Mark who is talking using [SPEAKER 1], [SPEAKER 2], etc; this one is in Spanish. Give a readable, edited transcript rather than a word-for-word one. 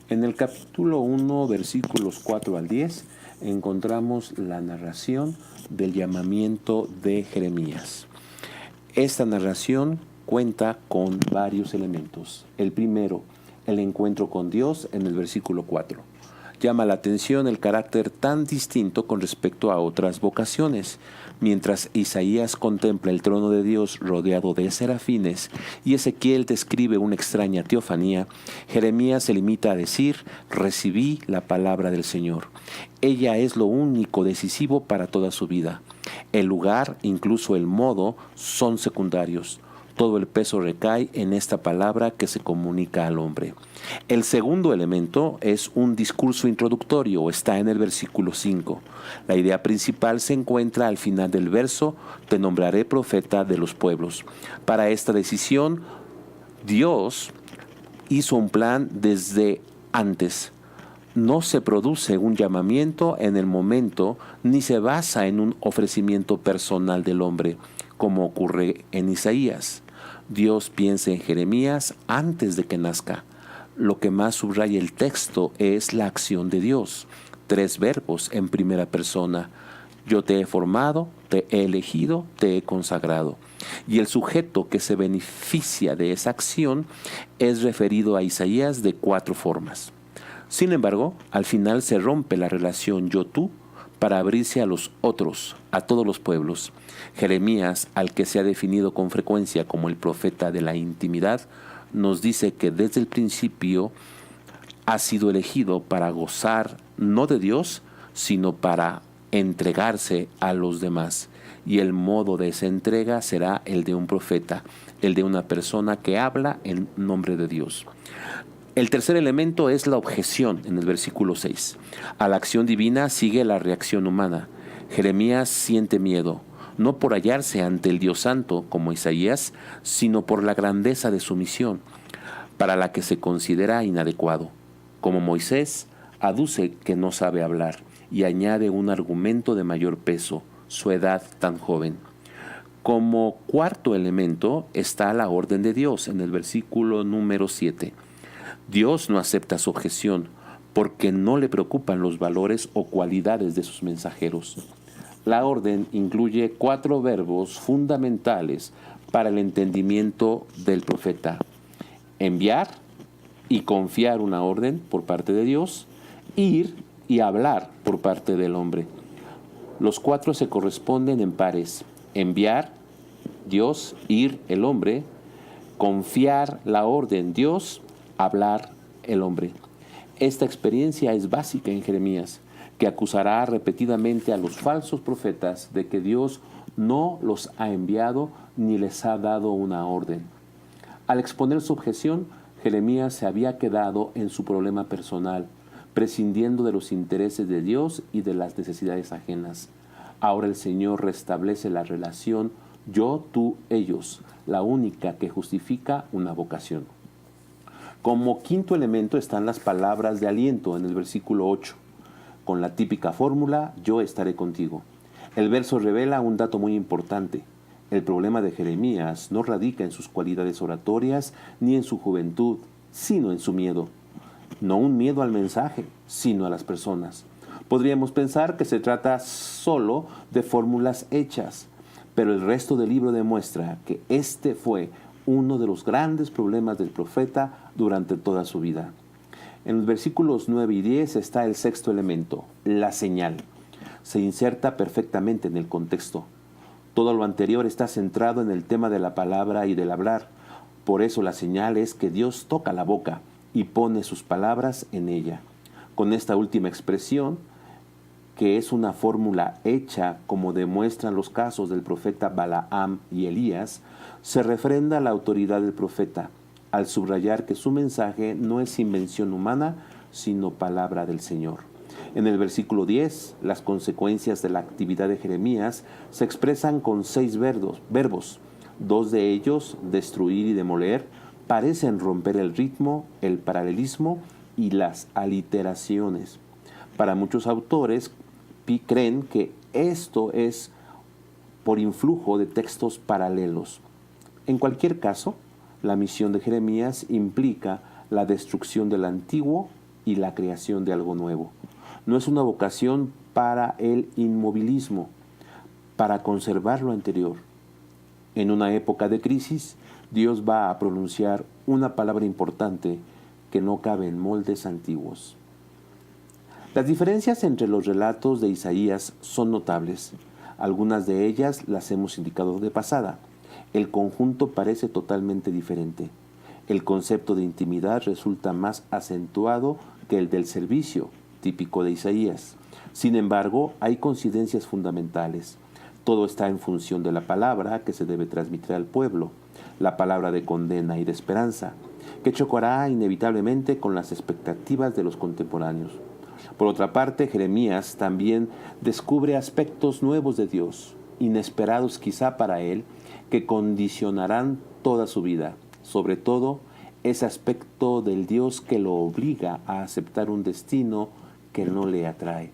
[SPEAKER 1] En el capítulo 1, versículos 4 al 10, encontramos la narración del llamamiento de Jeremías. Esta narración cuenta con varios elementos. El primero, el encuentro con Dios en el versículo 4. Llama la atención el carácter tan distinto con respecto a otras vocaciones. Mientras Isaías contempla el trono de Dios rodeado de serafines y Ezequiel describe una extraña teofanía, Jeremías se limita a decir: recibí la palabra del Señor. Ella es lo único decisivo para toda su vida. El lugar, incluso el modo, son secundarios. Todo el peso recae en esta palabra que se comunica al hombre. El segundo elemento es un discurso introductorio, está en el versículo 5. La idea principal se encuentra al final del verso: te nombraré profeta de los pueblos. Para esta decisión, Dios hizo un plan desde antes. No se produce un llamamiento en el momento, ni se basa en un ofrecimiento personal del hombre, como ocurre en Isaías. Dios piensa en Jeremías antes de que nazca. Lo que más subraya el texto es la acción de Dios. 3 verbos en primera persona. Yo te he formado, te he elegido, te he consagrado. Y el sujeto que se beneficia de esa acción es referido a Isaías de 4 formas. Sin embargo, al final se rompe la relación yo-tú para abrirse a los otros, a todos los pueblos. Jeremías, al que se ha definido con frecuencia como el profeta de la intimidad, nos dice que desde el principio ha sido elegido para gozar no de Dios, sino para entregarse a los demás. Y el modo de esa entrega será el de un profeta, el de una persona que habla en nombre de Dios. El tercer elemento es la objeción en el versículo 6. A la acción divina sigue la reacción humana. Jeremías siente miedo, no por hallarse ante el Dios Santo como Isaías, sino por la grandeza de su misión, para la que se considera inadecuado. Como Moisés, aduce que no sabe hablar y añade un argumento de mayor peso: su edad tan joven. Como cuarto elemento está la orden de Dios en el versículo número 7. Dios no acepta su objeción porque no le preocupan los valores o cualidades de sus mensajeros. La orden incluye 4 verbos fundamentales para el entendimiento del profeta: enviar y confiar una orden por parte de Dios, ir y hablar por parte del hombre. Los 4 se corresponden en pares: enviar, Dios; ir, el hombre; confiar, la orden, Dios; hablar, el hombre. Esta experiencia es básica en Jeremías, que acusará repetidamente a los falsos profetas de que Dios no los ha enviado ni les ha dado una orden. Al exponer su objeción, Jeremías se había quedado en su problema personal, prescindiendo de los intereses de Dios y de las necesidades ajenas. Ahora el Señor restablece la relación yo, tú, ellos, la única que justifica una vocación. Como quinto elemento están las palabras de aliento en el versículo 8, con la típica fórmula: yo estaré contigo. El verso revela un dato muy importante. El problema de Jeremías no radica en sus cualidades oratorias ni en su juventud, sino en su miedo. No un miedo al mensaje, sino a las personas. Podríamos pensar que se trata solo de fórmulas hechas, pero el resto del libro demuestra que este fue uno de los grandes problemas del profeta durante toda su vida. En los versículos 9 y 10 está el sexto elemento, la señal. Se inserta perfectamente en el contexto. Todo lo anterior está centrado en el tema de la palabra y del hablar. Por eso la señal es que Dios toca la boca y pone sus palabras en ella. Con esta última expresión, que es una fórmula hecha como demuestran los casos del profeta Balaam y Elías, se refrenda la autoridad del profeta, al subrayar que su mensaje no es invención humana, sino palabra del Señor. En el versículo 10, las consecuencias de la actividad de Jeremías se expresan con 6 verbos. 2 de ellos, destruir y demoler, parecen romper el ritmo, el paralelismo y las aliteraciones. Para muchos autores creen que esto es por influjo de textos paralelos. En cualquier caso, la misión de Jeremías implica la destrucción del antiguo y la creación de algo nuevo. No es una vocación para el inmovilismo, para conservar lo anterior. En una época de crisis, Dios va a pronunciar una palabra importante que no cabe en moldes antiguos. Las diferencias entre los relatos de Isaías son notables. Algunas de ellas las hemos indicado de pasada. El conjunto parece totalmente diferente. El concepto de intimidad resulta más acentuado que el del servicio, típico de Isaías. Sin embargo, hay coincidencias fundamentales. Todo está en función de la palabra que se debe transmitir al pueblo, la palabra de condena y de esperanza, que chocará inevitablemente con las expectativas de los contemporáneos. Por otra parte, Jeremías también descubre aspectos nuevos de Dios, inesperados quizá para él, que condicionarán toda su vida, sobre todo ese aspecto del Dios que lo obliga a aceptar un destino que no le atrae.